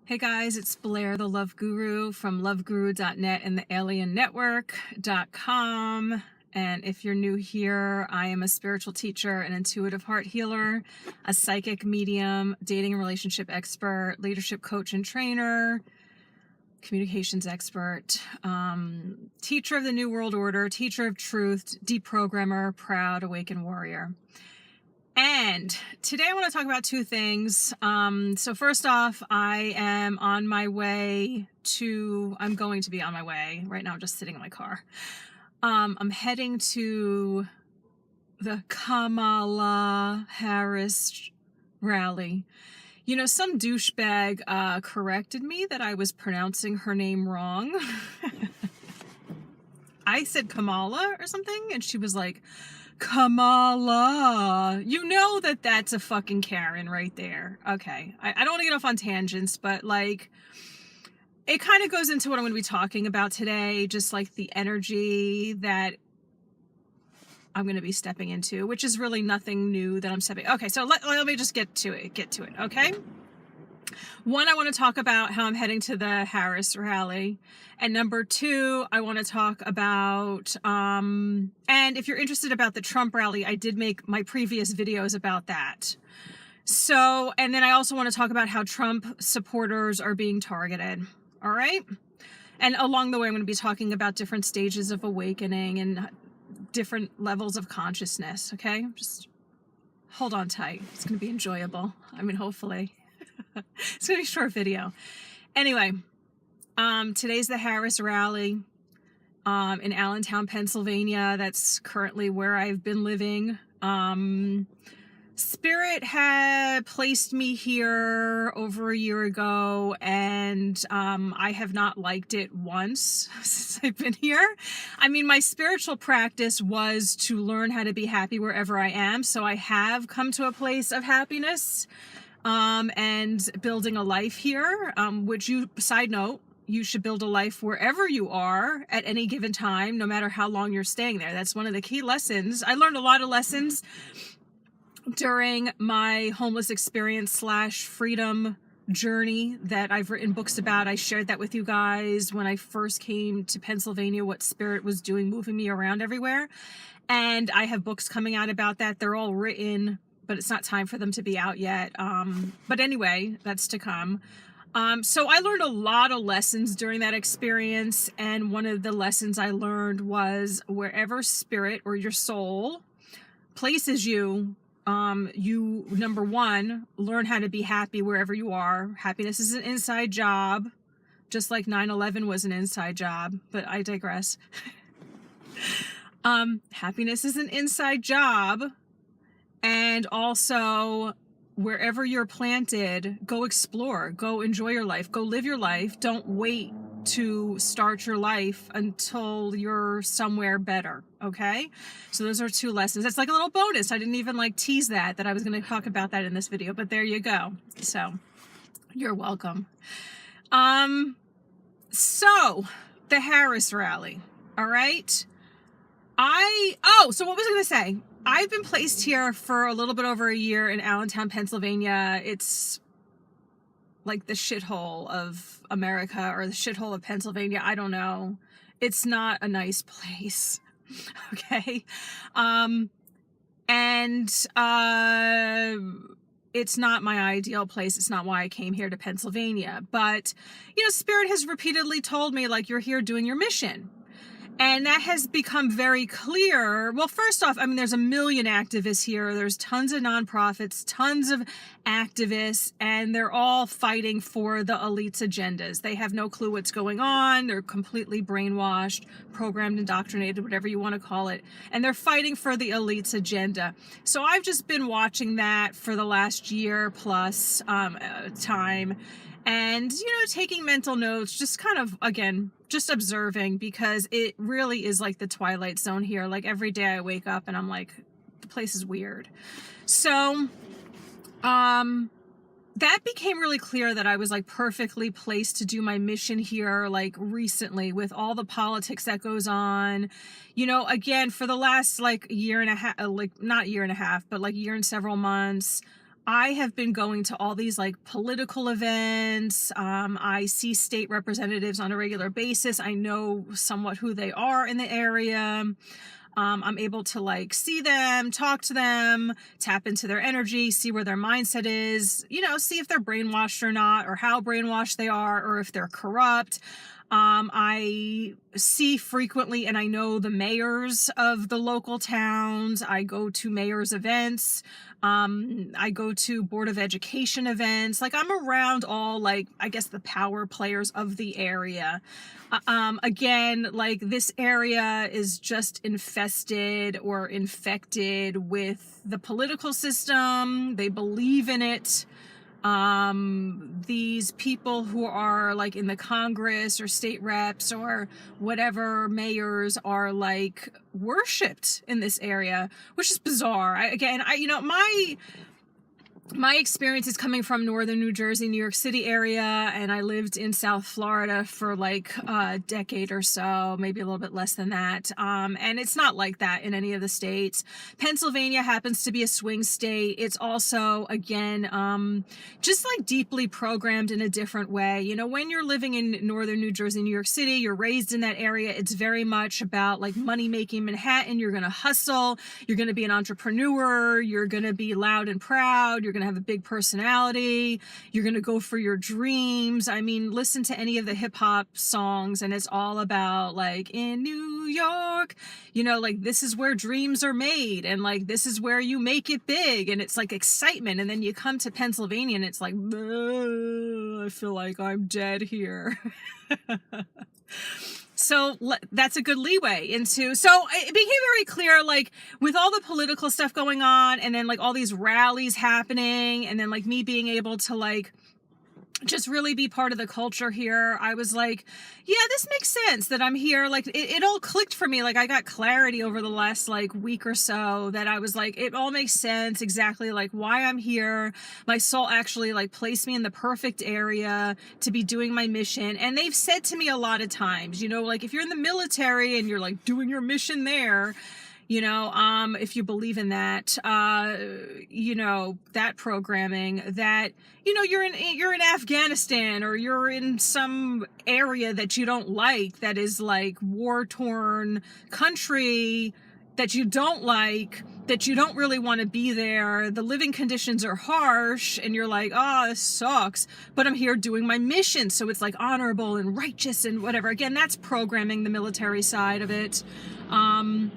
Hey guys, it's Blair, the Love Guru from loveguru.net and the aliennetwork.com. And if you're new here, I am a spiritual teacher, an intuitive heart healer, a psychic medium, dating and relationship expert, leadership coach and trainer, communications expert, teacher of the New World Order, teacher of truth, deprogrammer, proud, awakened warrior. And today I want to talk about two things. So first off, I'm going to be on my way. Right now I'm just sitting in my car. I'm heading to the Kamala Harris rally. You know, some douchebag corrected me that I was pronouncing her name wrong. I said Kamala or something, and she was like, Kamala. You know that that's a fucking Karen right there. Okay. I don't want to get off on tangents, but like, it kind of goes into what I'm going to be talking about today, just like the energy that I'm going to be stepping into, which is really nothing new that I'm stepping. Okay, so let me just get to it, okay? One, I want to talk about how I'm heading to the Harris rally. And number two, I want to talk about, and if you're interested about the Trump rally, I did make my previous videos about that. So, and then I also want to talk about how Trump supporters are being targeted. All right. And along the way, I'm going to be talking about different stages of awakening and different levels of consciousness. Okay. Just hold on tight. It's going to be enjoyable. I mean, hopefully. It's going to be a short video. Anyway, today's the Harris rally in Allentown, Pennsylvania. That's currently where I've been living. Spirit had placed me here over a year ago, and I have not liked it once since I've been here. I mean, my spiritual practice was to learn how to be happy wherever I am, so I have come to a place of happiness and building a life here, which side note, you should build a life wherever you are at any given time, no matter how long you're staying there. That's one of the key lessons. I learned a lot of lessons during my homeless experience / freedom journey that I've written books about. I shared that with you guys when I first came to Pennsylvania, what Spirit was doing, moving me around everywhere. And I have books coming out about that. They're all written, but it's not time for them to be out yet. But anyway, that's to come. So I learned a lot of lessons during that experience. And one of the lessons I learned was wherever spirit or your soul places you, number one, learn how to be happy wherever you are. Happiness is an inside job, just like 9/11 was an inside job, but I digress. Happiness is an inside job. And also, wherever you're planted, go explore, go enjoy your life, go live your life. Don't wait to start your life until you're somewhere better, okay? So those are two lessons. That's like a little bonus. I didn't even like tease that I was going to talk about that in this video, but there you go. So you're welcome. So the Harris rally, all right? So what was I going to say? I've been placed here for a little bit over a year in Allentown, Pennsylvania. It's like the shithole of America or the shithole of Pennsylvania. I don't know. It's not a nice place. Okay. It's not my ideal place. It's not why I came here to Pennsylvania. But, you know, Spirit has repeatedly told me, like, you're here doing your mission. And that has become very clear. Well, first off, I mean, there's a million activists here. There's tons of nonprofits, tons of activists, and they're all fighting for the elite's agendas. They have no clue what's going on. They're completely brainwashed, programmed, indoctrinated, whatever you want to call it. And they're fighting for the elite's agenda. So I've just been watching that for the last year plus time. And, you know, taking mental notes, just kind of, again, just observing, because it really is like the Twilight Zone here. Like every day I wake up and I'm like, the place is weird. So, that became really clear that I was like perfectly placed to do my mission here, like recently, with all the politics that goes on. You know, again, for the last like year and a half, like not year and a half, but like year and several months, I have been going to all these like political events. I see state representatives on a regular basis. I know somewhat who they are in the area. I'm able to like see them, talk to them, tap into their energy, see where their mindset is, see if they're brainwashed or not, or how brainwashed they are, or if they're corrupt. I see frequently and I know the mayors of the local towns. I go to mayors events. I go to Board of Education events. Like I'm around all like, I guess the power players of the area. Again, like this area is just infested or infected with the political system. They believe in it. These people who are like in the Congress or state reps or whatever mayors are like worshipped in this area, which is bizarre. My experience is coming from northern New Jersey, New York City area, and I lived in South Florida for like a decade or so, maybe a little bit less than that. And it's not like that in any of the states. Pennsylvania happens to be a swing state. It's also, again, just like deeply programmed in a different way. When you're living in northern New Jersey, New York City, you're raised in that area. It's very much about like money making Manhattan. You're going to hustle. You're going to be an entrepreneur. You're going to be loud and proud. You're going to have a big personality. You're going to go for your dreams. I mean, listen to any of the hip hop songs and it's all about like in New York, like this is where dreams are made and like this is where you make it big and it's like excitement. And then you come to Pennsylvania and it's like, I feel like I'm dead here. So that's a good leeway into, so it became very clear, like with all the political stuff going on and then like all these rallies happening and then like me being able to like just really be part of the culture here. I was like, yeah, this makes sense that I'm here. Like it all clicked for me. Like I got clarity over the last like week or so that I was like, it all makes sense exactly like why I'm here. My soul actually like placed me in the perfect area to be doing my mission. And they've said to me a lot of times, like if you're in the military and you're like doing your mission there, if you believe in that, that programming that, you're in Afghanistan or you're in some area that you don't like, that is like war-torn country that you don't like, that you don't really want to be there. The living conditions are harsh and you're like, oh, this sucks, but I'm here doing my mission. So it's like honorable and righteous and whatever. Again, that's programming, the military side of it. I'm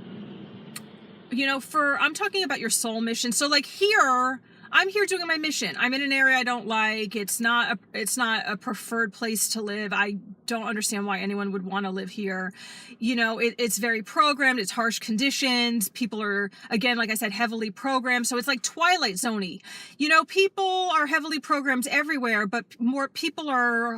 talking about your soul mission. So like here, I'm here doing my mission. I'm in an area I don't like. It's not a preferred place to live. I don't understand why anyone would want to live here. It's very programmed. It's harsh conditions. People are, again, like I said, heavily programmed. So it's like Twilight Zone-y. People are heavily programmed everywhere, but more people are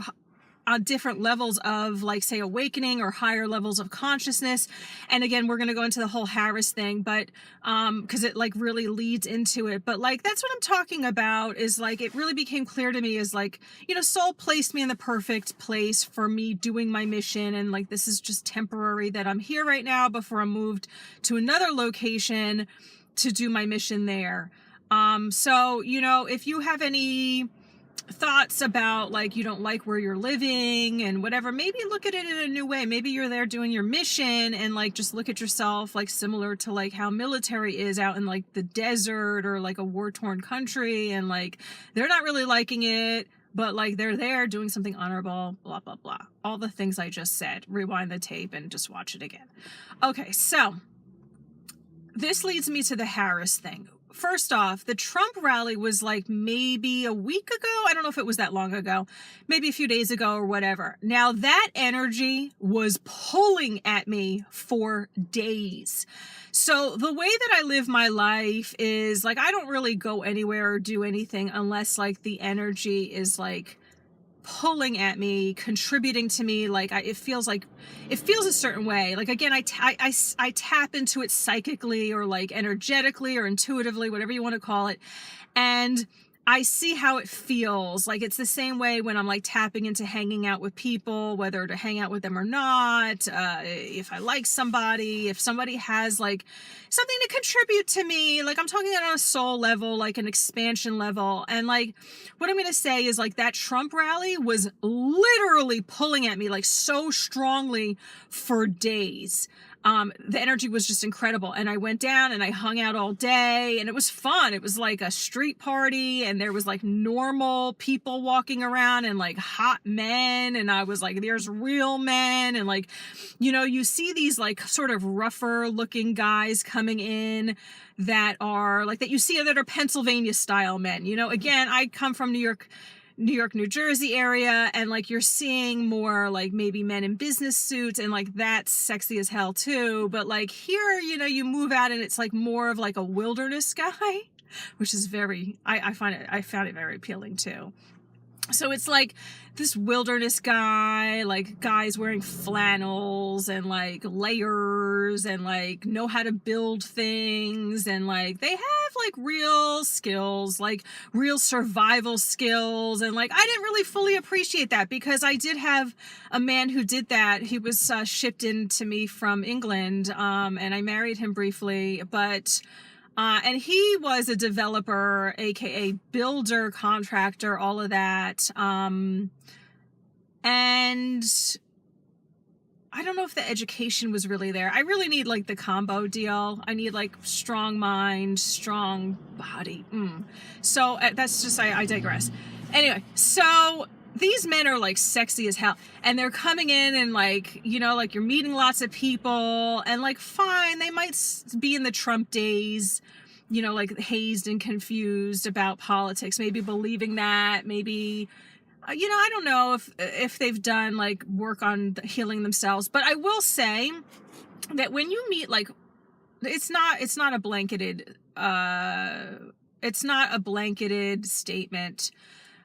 on different levels of like say awakening or higher levels of consciousness. And again, we're going to go into the whole Harris thing, but because it like really leads into it. But like that's what I'm talking about, is like it really became clear to me is like, soul placed me in the perfect place for me doing my mission, and like this is just temporary, that I'm here right now before I'm moved to another location to do my mission there. So if you have any thoughts about like you don't like where you're living and whatever, maybe look at it in a new way. Maybe you're there doing your mission and like just look at yourself like similar to like how military is out in like the desert or like a war-torn country, and like they're not really liking it, but like they're there doing something honorable, blah blah blah, all the things I just said. Rewind the tape and just watch it again. Okay, so this leads me to the Harris thing. First off, the Trump rally was like maybe a week ago. I don't know if it was that long ago, maybe a few days ago or whatever. Now that energy was pulling at me for days. So the way that I live my life is like, I don't really go anywhere or do anything unless like the energy is like pulling at me, contributing to me. Like it feels a certain way. Like again, I tap into it psychically or like energetically or intuitively, whatever you want to call it. And I see how it feels. Like, it's the same way when I'm like tapping into hanging out with people, whether to hang out with them or not. If I like somebody, if somebody has like something to contribute to me, like I'm talking on a soul level, like an expansion level. And like, what I'm going to say is like that Trump rally was literally pulling at me like so strongly for days. The energy was just incredible. And I went down and I hung out all day and it was fun. It was like a street party and there was like normal people walking around and like hot men. And I was like, there's real men. And like, you know, you see these like sort of rougher looking guys coming in that are like, that you see that are Pennsylvania style men. You know, again, I come from New York, New Jersey area, and like you're seeing more like maybe men in business suits, and like that's sexy as hell too. But like here, you know, you move out and it's like more of like a wilderness guy, which is very, I found it very appealing too. So it's like this wilderness guy, like guys wearing flannels and like layers and like know how to build things, and like they have like real skills, like real survival skills. And like I didn't really fully appreciate that because I did have a man who did that. He was shipped in to me from England, and I married him briefly, but and he was a developer, aka builder, contractor, all of that. And I don't know if the education was really there. I really need like the combo deal. I need like strong mind, strong body. So that's just, I digress. Anyway, so these men are like sexy as hell, and they're coming in and like, you know, like you're meeting lots of people, and like fine, they might be in the Trump days, you know, like hazed and confused about politics, maybe believing that, maybe, you know, I don't know if they've done like work on healing themselves. But I will say that when you meet, like, it's not a blanketed statement.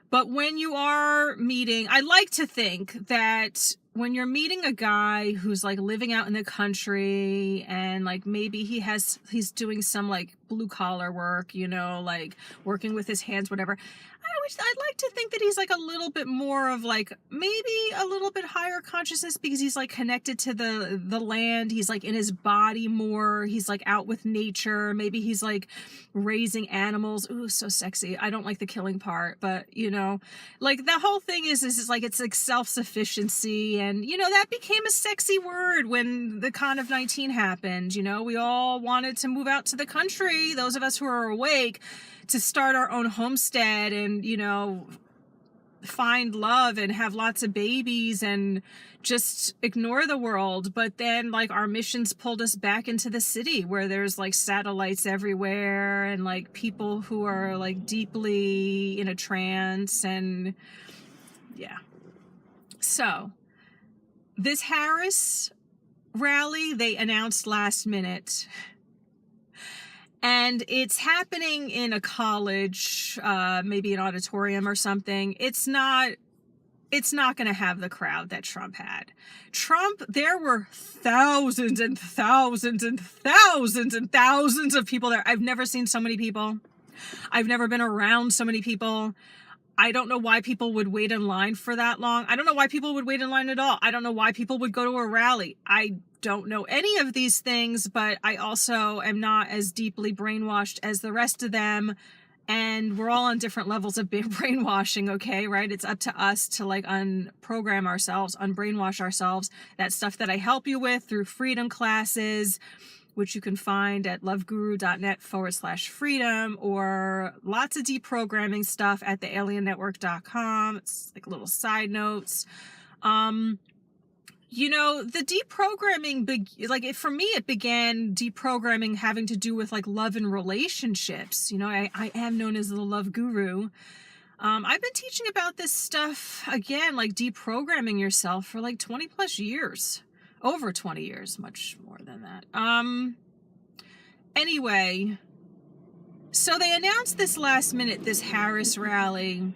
But when you are meeting, I like to think that when you're meeting a guy who's like living out in the country and like maybe he's doing some like blue collar work, you know, like working with his hands, whatever. I'd like to think that he's like a little bit more of like maybe a little bit higher consciousness because he's like connected to the land. He's like in his body more. He's like out with nature. Maybe he's like raising animals. Ooh, so sexy. I don't like the killing part, but you know, like the whole thing is like it's like self-sufficiency, and you know that became a sexy word when the Con of 19 happened. You know, we all wanted to move out to the country. Those of us who are awake, to start our own homestead and, you know, find love and have lots of babies and just ignore the world. But then like our missions pulled us back into the city where there's like satellites everywhere and like people who are like deeply in a trance. And yeah. So this Harris rally, they announced last minute. And it's happening in a college, maybe an auditorium or something. It's not going to have the crowd that Trump had. Trump, there were thousands and thousands and thousands and thousands of people there. I've never seen so many people. I've never been around so many people. I don't know why people would wait in line for that long. I don't know why people would wait in line at all. I don't know why people would go to a rally. I don't know any of these things, but I also am not as deeply brainwashed as the rest of them. And we're all on different levels of brainwashing, okay, right? It's up to us to like unprogram ourselves, unbrainwash ourselves. That stuff that I help you with through freedom classes, which you can find at loveguru.net/freedom, or lots of deprogramming stuff at thealiennetwork.com. It's like little side notes. You know, the deprogramming, for me, it began deprogramming having to do with like love and relationships. You know, I am known as the love guru. I've been teaching about this stuff, again, like deprogramming yourself for like 20 plus years. Over 20 years, much more than that. Anyway, so they announced this last minute, this Harris rally.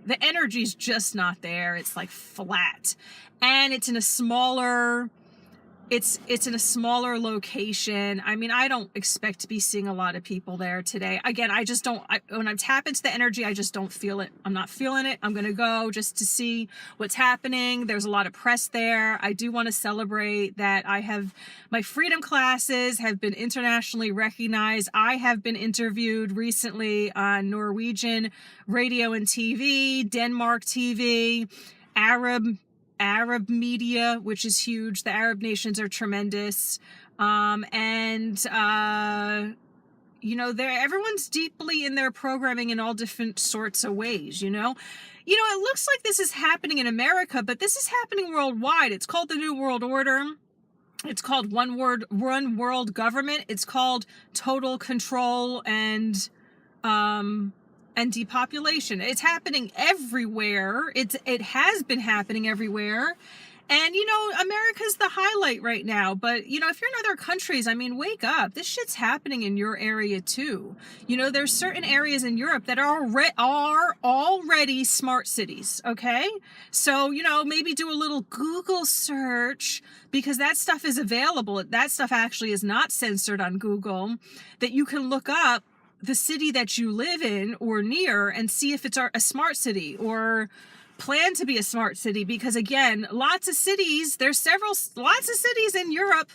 The energy's just not there. It's like flat. And it's in a smaller it's in a smaller location. I mean, I don't expect to be seeing a lot of people there today. Again, I just don't, when I tap into the energy, I just don't feel it. I'm not feeling it. I'm going to go just to see what's happening. There's a lot of press there. I do want to celebrate that my freedom classes have been internationally recognized. I have been interviewed recently on Norwegian radio and TV, Denmark TV, Arab media, which is huge. The Arab nations are tremendous. Everyone's deeply in their programming in all different sorts of ways, it looks like this is happening in America, but this is happening worldwide. It's called the New World Order. It's called one world government. It's called total control and depopulation. It's happening everywhere. It has been happening everywhere. And, America's the highlight right now. But, if you're in other countries, wake up. This shit's happening in your area too. There's certain areas in Europe that are already smart cities. Okay. So, maybe do a little Google search, because that stuff is available. That stuff actually is not censored on Google, that you can look up the city that you live in or near and see if it's a smart city or plan to be a smart city. Because again, lots of cities in Europe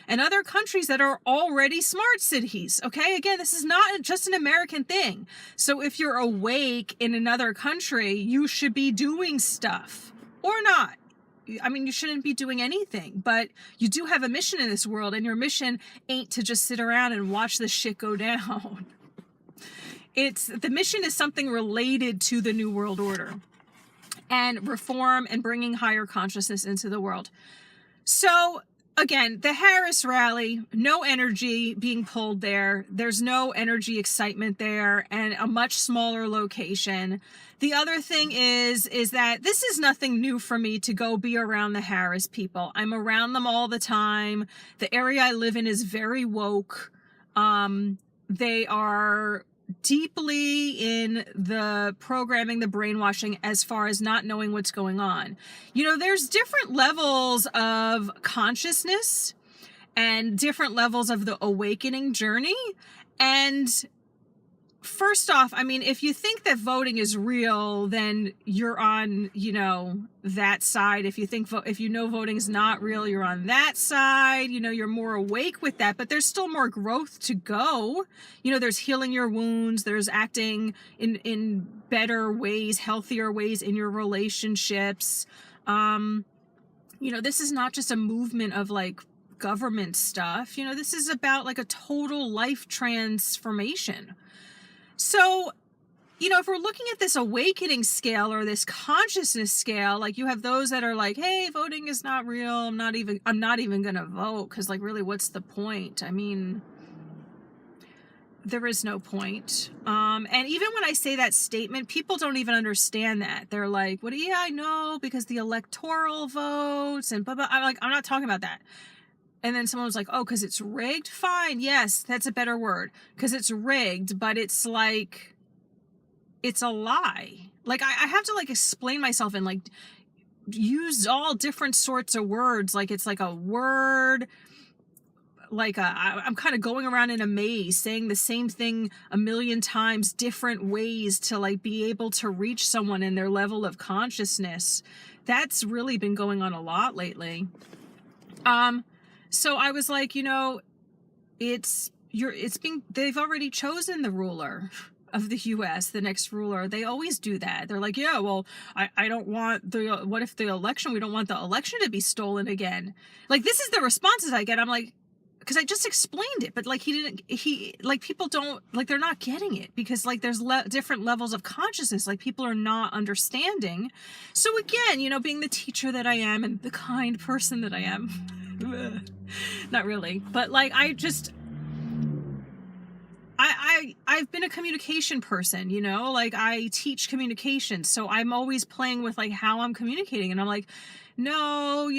and other countries that are already smart cities. Okay. Again, this is not just an American thing. So if you're awake in another country, you should be doing stuff or not. You shouldn't be doing anything, but you do have a mission in this world, and your mission ain't to just sit around and watch this shit go down. The mission is something related to the New World Order and reform and bringing higher consciousness into the world. So again, the Harris rally, no energy being pulled there. There's no energy excitement there, and a much smaller location. The other thing is that this is nothing new for me to go be around the Harris people. I'm around them all the time. The area I live in is very woke. They are deeply in the programming, the brainwashing, as far as not knowing what's going on. There's different levels of consciousness and different levels of the awakening journey. And first off, if you think that voting is real, then you're on, that side. If you know voting is not real, you're on that side. You're more awake with that, but there's still more growth to go. There's healing your wounds. There's acting in better ways, healthier ways in your relationships. This is not just a movement of like government stuff. This is about like a total life transformation. So, if we're looking at this awakening scale or this consciousness scale, like you have those that are like, hey, voting is not real. I'm not even going to vote. 'Cause like, really, what's the point? There is no point. And even when I say that statement, people don't even understand that. They're like, "What? Yeah, I know, because the electoral votes and blah, blah." I'm not talking about that. And then someone was like, "Oh, because it's rigged?" Fine. Yes, that's a better word. Because it's rigged, but it's like, it's a lie. Like, I have to like explain myself and like use all different sorts of words. Like, it's like a word, like I'm kind of going around in a maze saying the same thing a million times, different ways to like be able to reach someone in their level of consciousness. That's really been going on a lot lately. So I was like, they've already chosen the ruler of the U.S., the next ruler. They always do that. They're like, yeah, well, I don't want we don't want the election to be stolen again. Like, this is the responses I get. I'm like, because I just explained it, but like people don't, like, they're not getting it, because like there's different levels of consciousness. Like, people are not understanding. So again, being the teacher that I am and the kind person that I am, not really, but like, I've been a communication person, like I teach communication. So I'm always playing with like how I'm communicating. And I'm like, no,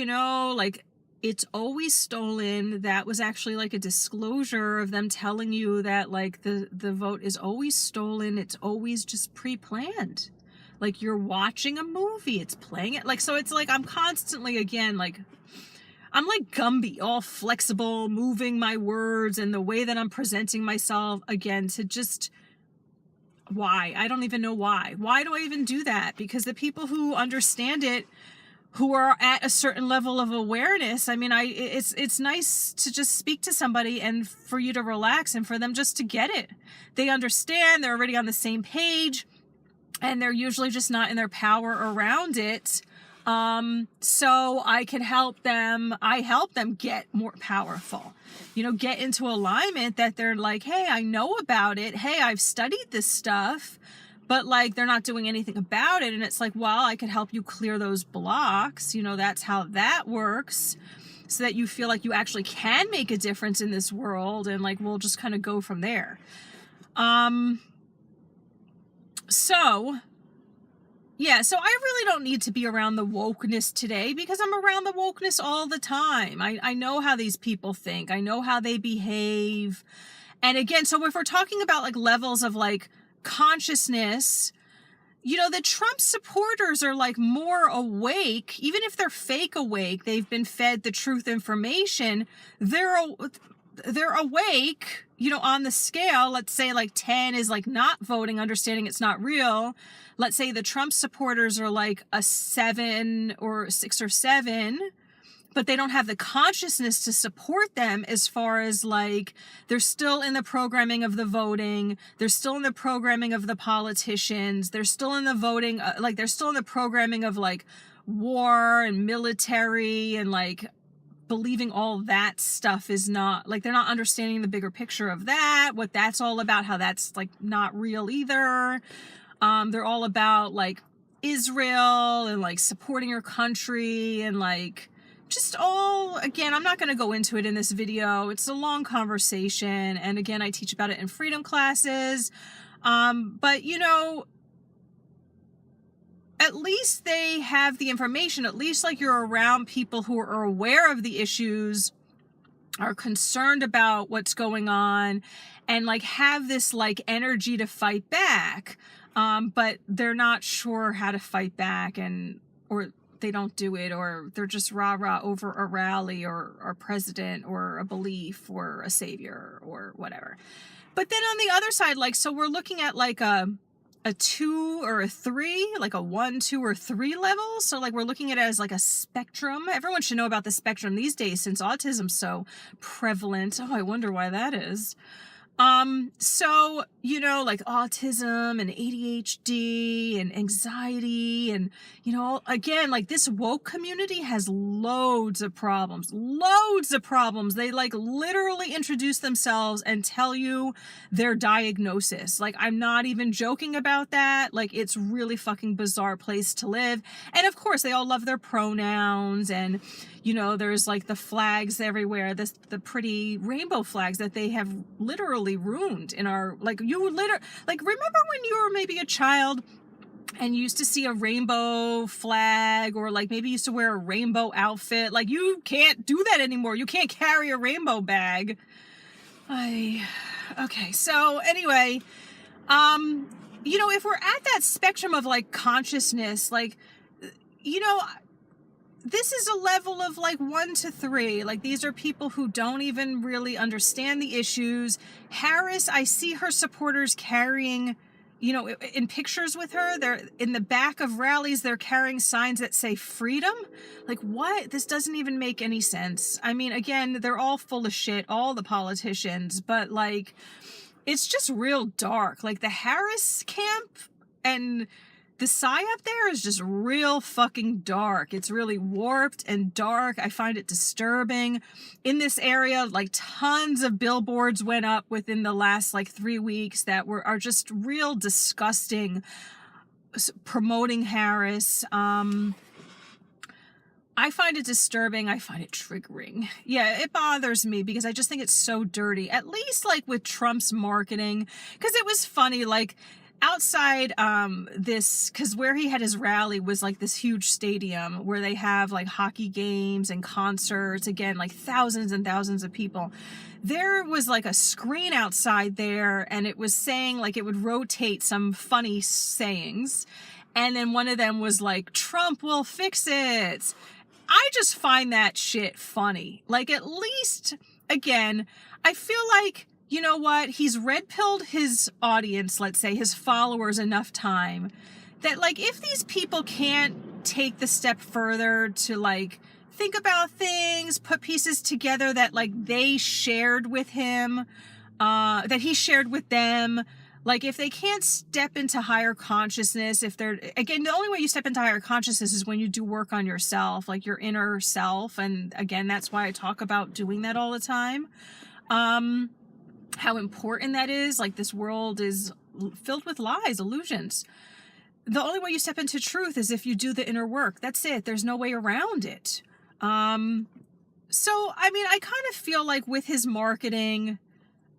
like, it's always stolen. That was actually like a disclosure of them telling you that like the vote is always stolen. It's always just pre-planned. Like, you're watching a movie, it's playing it. Like, so it's like, I'm constantly, again, like, I'm like Gumby, all flexible, moving my words and the way that I'm presenting myself, again, to just, why? I don't even know why. Why do I even do that? Because the people who understand it, who are at a certain level of awareness, I mean, it's nice to just speak to somebody and for you to relax and for them just to get it. They understand, they're already on the same page, and they're usually just not in their power around it. So I can help them. I help them get more powerful, get into alignment that they're like, hey, I know about it. Hey, I've studied this stuff, but like, they're not doing anything about it. And it's like, well, I could help you clear those blocks. That's how that works, so that you feel like you actually can make a difference in this world. And like, we'll just kind of go from there. So I really don't need to be around the wokeness today, because I'm around the wokeness all the time. I know how these people think. I know how they behave. And again, so if we're talking about like levels of like consciousness, the Trump supporters are like more awake. Even if they're fake awake, they've been fed the truth information. They're awake, on the scale. Let's say like 10 is like not voting, understanding it's not real. Let's say the Trump supporters are like a 7 or 6 or 7, but they don't have the consciousness to support them, as far as like, they're still in the programming of the voting. They're still in the programming of the politicians. They're still in the voting, they're still in the programming of like war and military, and like believing all that stuff is not, like, they're not understanding the bigger picture of that, what that's all about, how that's like not real either. They're all about like Israel and like supporting your country, and like just all, again, I'm not going to go into it in this video. It's a long conversation. And again, I teach about it in freedom classes. But at least they have the information. At least like you're around people who are aware of the issues, are concerned about what's going on, and like have this like energy to fight back. But they're not sure how to fight back, or they don't do it, or they're just rah-rah over a rally or a president or a belief or a savior or whatever. But then on the other side, like, so we're looking at like a 2 or a 3, like a 1, 2, or 3 level. So like, we're looking at it as like a spectrum. Everyone should know about the spectrum these days, since autism's so prevalent. Oh, I wonder why that is. So, like autism and ADHD and anxiety, and, again, like this woke community has loads of problems. They like literally introduce themselves and tell you their diagnosis. Like, I'm not even joking about that. Like, it's really fucking bizarre place to live. And of course, they all love their pronouns, and, there's like the flags everywhere, the pretty rainbow flags that they have literally ruined in our, like, remember when you were maybe a child and you used to see a rainbow flag, or like maybe used to wear a rainbow outfit? Like, you can't do that anymore. You can't carry a rainbow bag. Okay. So anyway, if we're at that spectrum of like consciousness, like, this is a level of like 1 to 3. Like, these are people who don't even really understand the issues. Harris, I see her supporters carrying, in pictures with her, they're in the back of rallies, they're carrying signs that say freedom. Like, what? This doesn't even make any sense. I mean, again, they're all full of shit, all the politicians, but like, it's just real dark. Like, the Harris camp and the Psyop there is just real fucking dark. It's really warped and dark. I find it disturbing. In this area, like, tons of billboards went up within the last like 3 weeks that are just real disgusting, promoting Harris. I find it disturbing. I find it triggering. Yeah, it bothers me because I just think it's so dirty. At least like with Trump's marketing, because it was funny, like, outside because where he had his rally was like this huge stadium where they have like hockey games and concerts, again, like thousands and thousands of people. There was like a screen outside there, and it was saying, like, it would rotate some funny sayings, and then one of them was like, Trump will fix it. I just find that shit funny. Like, at least, again, I feel like, you know what, he's red-pilled his audience, let's say, his followers enough time that, like, if these people can't take the step further to, like, think about things, put pieces together that, like, they shared with him, that he shared with them, like, if they can't step into higher consciousness, if they're, again, the only way you step into higher consciousness is when you do work on yourself, like your inner self. And again, that's why I talk about doing that all the time. How important that is. Like, this world is filled with lies, illusions. The only way you step into truth is if you do the inner work. That's it. There's no way around it. So, I mean, I kind of feel like with his marketing,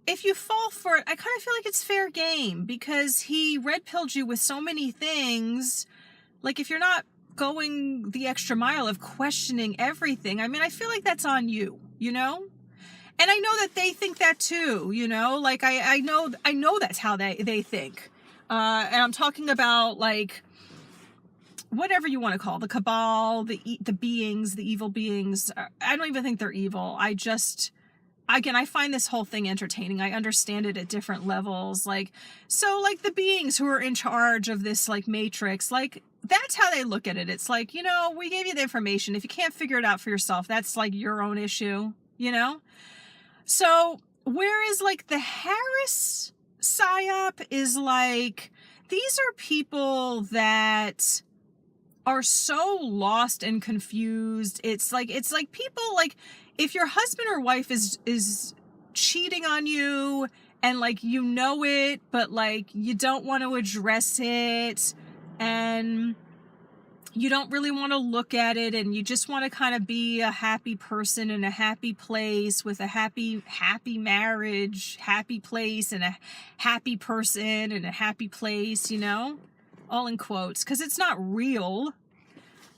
if you fall for it, I kind of feel like it's fair game, because he red-pilled you with so many things. Like, if you're not going the extra mile of questioning everything, I mean, I feel like that's on you, you know? And I know that they think that too, you know? Like, I know that's how they think. And I'm talking about, like, whatever you want to call the cabal, the beings, the evil beings. I don't even think they're evil. Again, I find this whole thing entertaining. I understand it at different levels. Like, so, like, the beings who are in charge of this, like, matrix, like, that's how they look at it. It's like, you know, we gave you the information. If you can't figure it out for yourself, that's, like, your own issue, you know? So, whereas, like, the Harris Psyop is, like, these are people that are so lost and confused. It's like people, like, if your husband or wife is cheating on you and, like, you know it, but, like, you don't want to address it and you don't really want to look at it, and you just want to kind of be a happy person in a happy place with a happy marriage, happy place, and a happy person in a happy place, you know, all in quotes, because it's not real.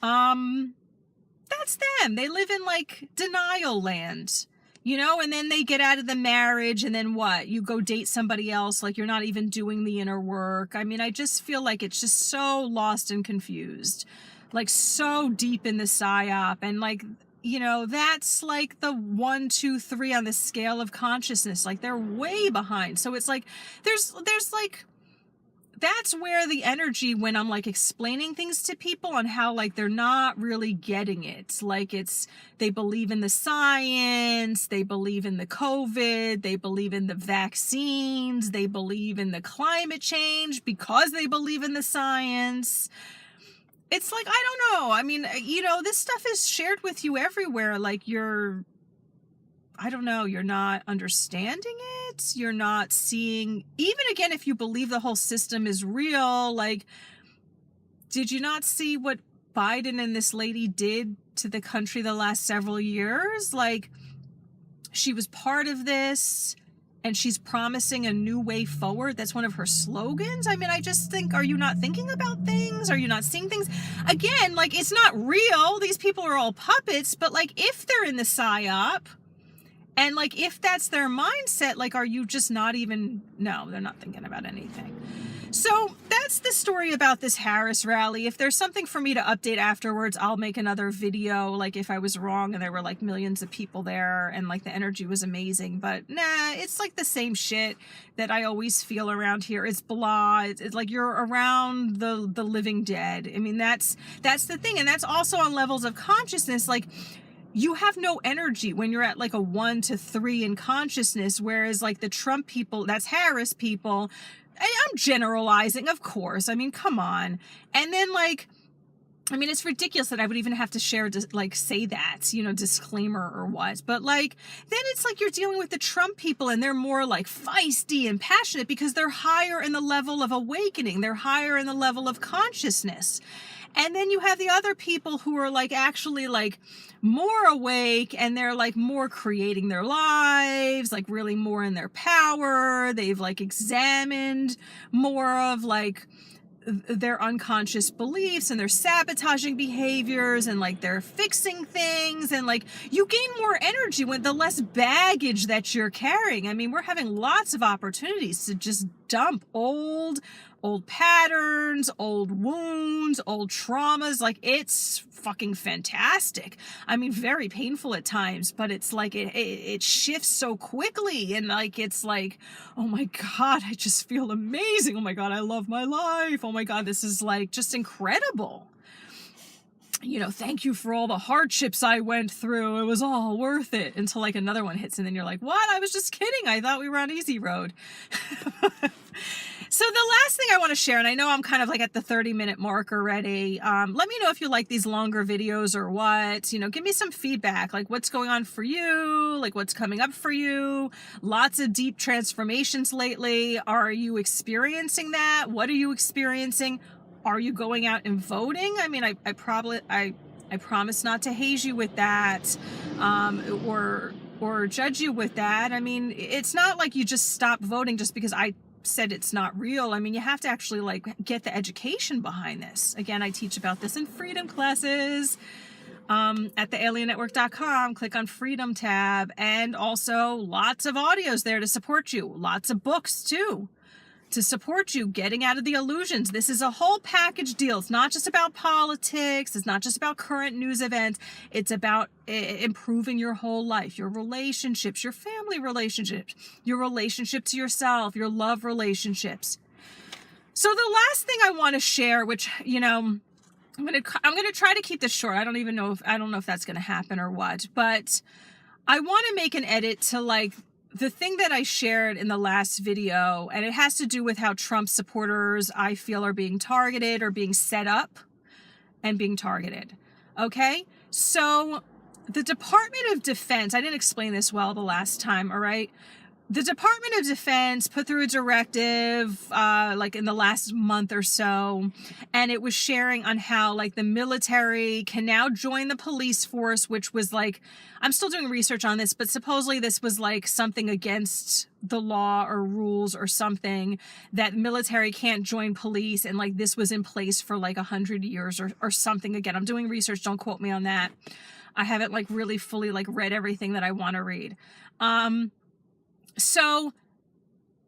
That's them. They live in, like, denial land, you know, and then they get out of the marriage, and then what? You go date somebody else, like, you're not even doing the inner work. I mean, I just feel like it's just so lost and confused, like, so deep in the psyop. And, like, you know, that's like the 1, 2, 3 on the scale of consciousness. Like, they're way behind. So it's like, there's like, that's where the energy, when I'm, like, explaining things to people on how, like, they're not really getting it. Like, they believe in the science, they believe in the COVID, they believe in the vaccines, they believe in the climate change because they believe in the science. It's like, I don't know. I mean, you know, this stuff is shared with you everywhere. Like, I don't know, you're not understanding it. You're not seeing, even again, if you believe the whole system is real, like, did you not see what Biden and this lady did to the country the last several years? Like, she was part of this and she's promising a new way forward. That's one of her slogans. I mean, I just think, are you not thinking about things? Are you not seeing things? Again, like, it's not real. These people are all puppets, but, like, if they're in the psyop, and, like, if that's their mindset, like, are you just not even, no, they're not thinking about anything. So that's the story about this Harris rally. If there's something for me to update afterwards, I'll make another video, like, if I was wrong and there were, like, millions of people there and, like, the energy was amazing. But nah, it's, like, the same shit that I always feel around here. It's blah. It's like you're around the living dead. I mean, that's the thing. And that's also on levels of consciousness. Like, you have no energy when you're at, like, a 1 to 3 in consciousness, whereas, like, the Trump people, that's Harris people, I'm generalizing, of course. I mean, come on. And then, like, I mean, it's ridiculous that I would even have to share, like, say that, you know, disclaimer or what. But, like, then it's like you're dealing with the Trump people and they're more, like, feisty and passionate because they're higher in the level of awakening. They're higher in the level of consciousness. And then you have the other people who are, like, actually, like, more awake, and they're, like, more creating their lives, like, really more in their power. They've, like, examined more of, like, their unconscious beliefs and their sabotaging behaviors, and, like, they're fixing things, and, like, you gain more energy with the less baggage that you're carrying. I mean, we're having lots of opportunities to just dump old patterns, old wounds, old traumas. Like, it's fucking fantastic. I mean, very painful at times, but it's like it shifts so quickly, and like it's like, oh my God, I just feel amazing. Oh my God, I love my life. Oh my God, this is like just incredible. You know, thank you for all the hardships I went through. It was all worth it, until like another one hits, and then you're like, what? I was just kidding. I thought we were on easy road. So the last thing I want to share, and I know I'm kind of like at the 30-minute mark already. Let me know if you like these longer videos or what. You know, give me some feedback, like what's going on for you, like what's coming up for you. Lots of deep transformations lately. Are you experiencing that? What are you experiencing? Are you going out and voting? I mean, I promise not to haze you with that, or judge you with that. I mean, it's not like you just stop voting just because I said it's not real. I mean, you have to actually like get the education behind this. Again, I teach about this in freedom classes at thealiennetwork.com. Click on freedom tab, and also lots of audios there to support you. Lots of books too to support you getting out of the illusions. This is a whole package deal. It's not just about politics. It's not just about current news events. It's about improving your whole life, your relationships, your family relationships, your relationship to yourself, your love relationships. So the last thing I want to share, which, you know, I'm going to try to keep this short. I don't know if that's going to happen or what, but I want to make an edit to like the thing that I shared in the last video, and it has to do with how Trump supporters, I feel, are being targeted or being set up and being targeted. Okay? So the Department of Defense, I didn't explain this well the last time, all right? The Department of Defense put through a directive like in the last month or so, and it was sharing on how like the military can now join the police force, which was like, I'm still doing research on this, but supposedly this was like something against the law or rules or something, that military can't join police, and like this was in place for like 100 years or something. Again, I'm doing research, don't quote me on that. I haven't like really fully like read everything that I want to read. So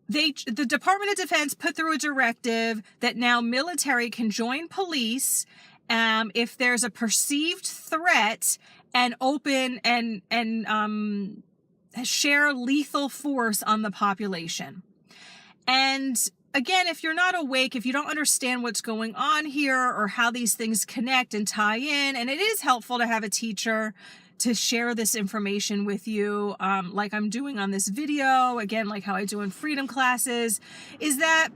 the Department of Defense put through a directive that now military can join police if there's a perceived threat, and open and share lethal force on the population. And again, if you're not awake, if you don't understand what's going on here or how these things connect and tie in, and it is helpful to have a teacher to share this information with you, like I'm doing on this video, again, like how I do in freedom classes, is that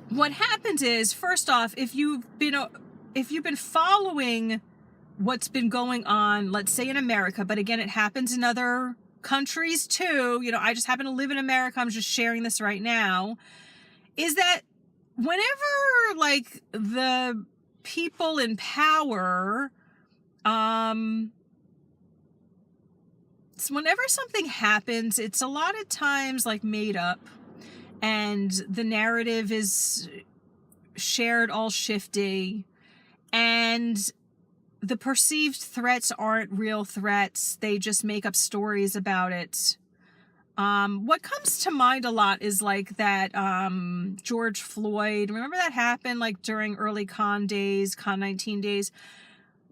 what happens is, first off, if you've been following what's been going on, let's say in America, but again, it happens in other countries too. You know, I just happen to live in America. I'm just sharing this right now, is that whenever like the people in power, whenever something happens, it's a lot of times like made up, and the narrative is shared all shifty, and the perceived threats aren't real threats. They just make up stories about it. What comes to mind a lot is like that George Floyd. Remember that happened like during early Con 19 days?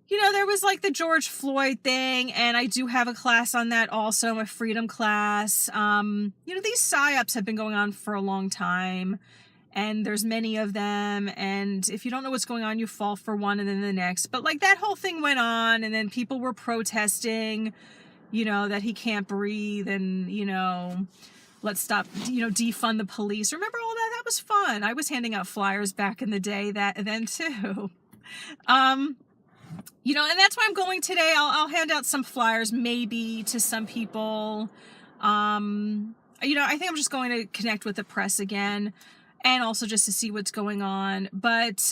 You know, there was like the George Floyd thing, and I do have a class on that also, a freedom class. You know, these Psyops have been going on for a long time, and there's many of them, and if you don't know what's going on, you fall for one and then the next. But like that whole thing went on, and then people were protesting, you know, that he can't breathe, and, you know, let's stop, you know, defund the police. Remember all that? That was fun. I was handing out flyers back in the day then too. You know, and that's why I'm going today. I'll hand out some flyers maybe to some people. You know, I think I'm just going to connect with the press again, and also just to see what's going on. But,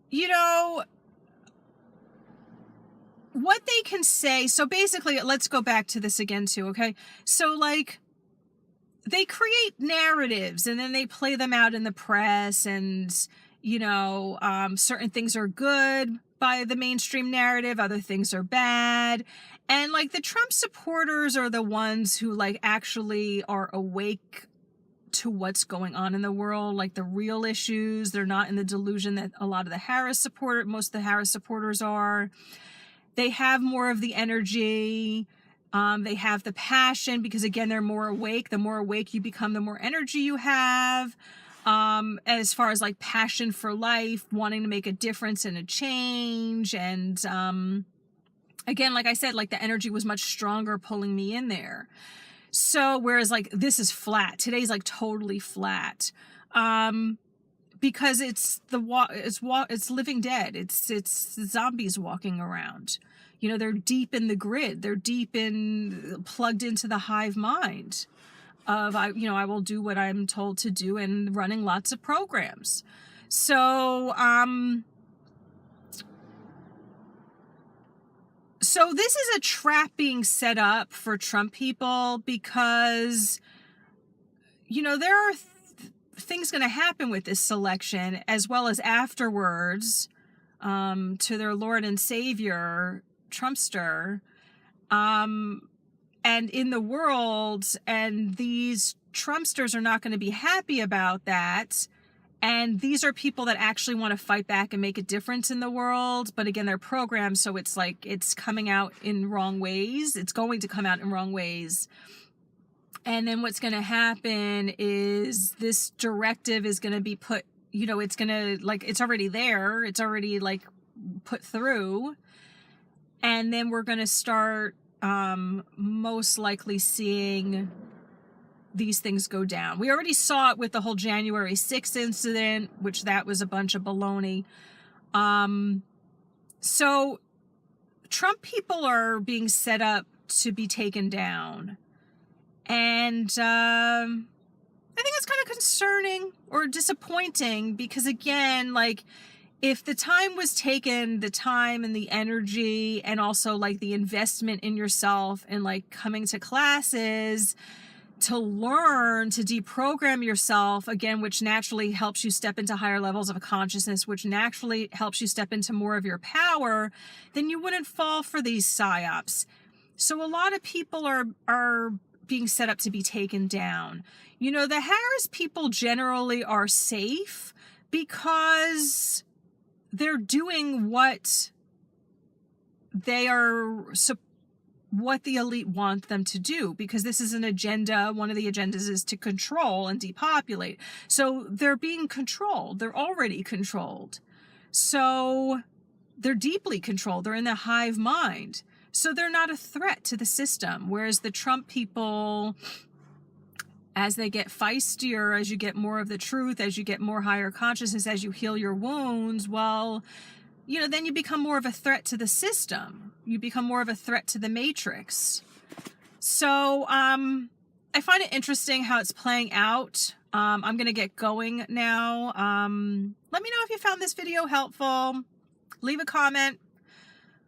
you know, what they can say. So basically, let's go back to this again too, okay? So like, they create narratives and then they play them out in the press, and, you know, certain things are good by the mainstream narrative, other things are bad. And like the Trump supporters are the ones who like actually are awake to what's going on in the world, like the real issues. They're not in the delusion that a lot of the most of the Harris supporters are. They have more of the energy. They have the passion because, again, they're more awake. The more awake you become, the more energy you have. As far as like passion for life, wanting to make a difference and a change. And again, like I said, like the energy was much stronger pulling me in there. So whereas like this is flat, today's like totally flat. Because it's living dead. It's zombies walking around. You know, they're deep in the grid. They're plugged into the hive mind of, I will do what I'm told to do, and running lots of programs. So, so this is a trap being set up for Trump people because, there are things going to happen with this election as well as afterwards, to their Lord and Savior, Trumpster, and in the world, and these Trumpsters are not going to be happy about that. And these are people that actually want to fight back and make a difference in the world. But again, they're programmed, so it's like it's coming out in wrong ways. It's going to come out in wrong ways. And then what's going to happen is this directive is going to be put, it's going to, like, it's already there. It's already, like, put through. And then we're going to start most likely seeing these things go down. We already saw it with the whole January 6th incident, which that was a bunch of baloney. So Trump people are being set up to be taken down. And I think it's kind of concerning or disappointing because, again, like, if the time was taken, the time and the energy and also like the investment in yourself and like coming to classes to learn to deprogram yourself, again, which naturally helps you step into higher levels of consciousness, which naturally helps you step into more of your power, then you wouldn't fall for these psyops. So a lot of people are being set up to be taken down. The Harris people generally are safe because they're doing what what the elite want them to do, because this is an agenda. One of the agendas is to control and depopulate. So they're being controlled. They're already controlled. So they're deeply controlled. They're in the hive mind. So they're not a threat to the system. Whereas the Trump people, as they get feistier, as you get more of the truth, as you get more higher consciousness, as you heal your wounds, well, then you become more of a threat to the system. You become more of a threat to the matrix. So I find it interesting how it's playing out. I'm going to get going now. Let me know if you found this video helpful. Leave a comment.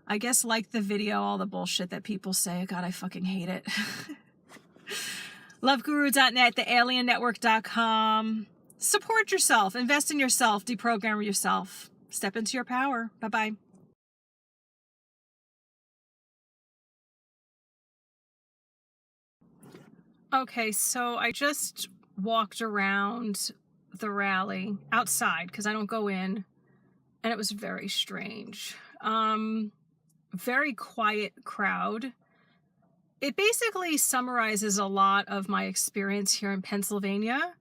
I guess like the video, all the bullshit that people say. God, I fucking hate it. Loveguru.net, thealiennetwork.com. Support yourself. Invest in yourself. Deprogram yourself. Step into your power. Bye-bye. Okay, so I just walked around the rally outside because I don't go in, and it was very strange. Very quiet crowd. It basically summarizes a lot of my experience here in Pennsylvania.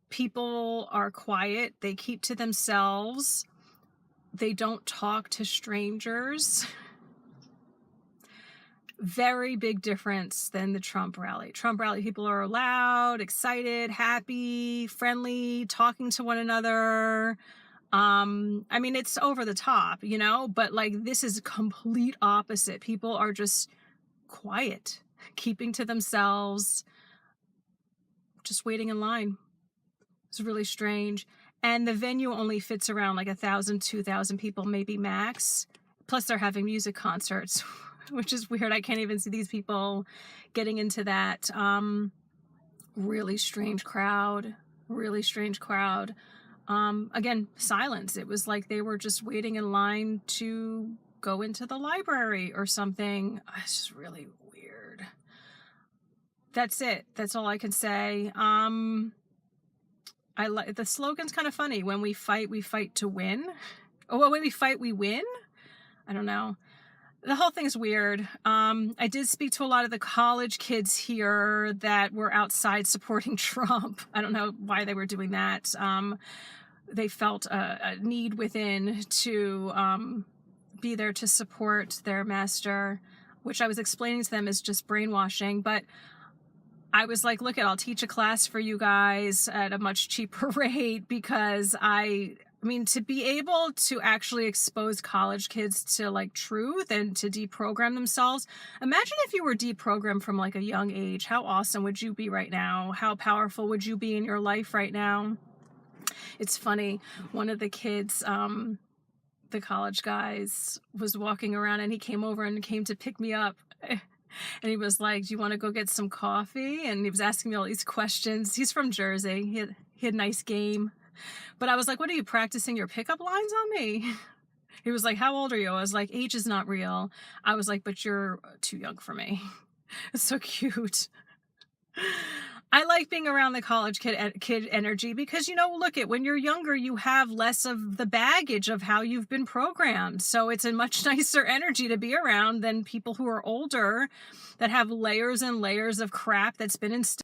People are quiet. They keep to themselves. They don't talk to strangers. Very big difference than the Trump rally. Trump rally, people are loud, excited, happy, friendly, talking to one another. I mean, it's over the top, but like this is complete opposite. People are just quiet, keeping to themselves, just waiting in line. It's really strange. And the venue only fits around like 1,000, 2,000 people, maybe max. Plus they're having music concerts, which is weird. I can't even see these people getting into that. Really strange crowd. Again, silence. It was like they were just waiting in line to go into the library or something. It's just really weird. That's it. That's all I can say. I like the slogan's kind of funny. When we fight to win. Oh, well, when we fight, we win. I don't know. The whole thing's weird. I did speak to a lot of the college kids here that were outside supporting Trump. I don't know why they were doing that. They felt a need within to be there to support their master, which I was explaining to them is just brainwashing. But I was like, look, I'll teach a class for you guys at a much cheaper rate, because I mean, to be able to actually expose college kids to like truth and to deprogram themselves. Imagine if you were deprogrammed from like a young age. How awesome would you be right now? How powerful would you be in your life right now? It's funny. One of the kids, the college guys, was walking around and he came over and came to pick me up. And he was like, do you want to go get some coffee? And he was asking me all these questions. He's from Jersey. He had a nice game. But I was like, what are you practicing your pickup lines on me? He was like, how old are you? I was like, age is not real. I was like, but you're too young for me. It's so cute. I like being around the college kid energy because, you know, look at when you're younger, you have less of the baggage of how you've been programmed. So it's a much nicer energy to be around than people who are older that have layers and layers of crap that's been instilled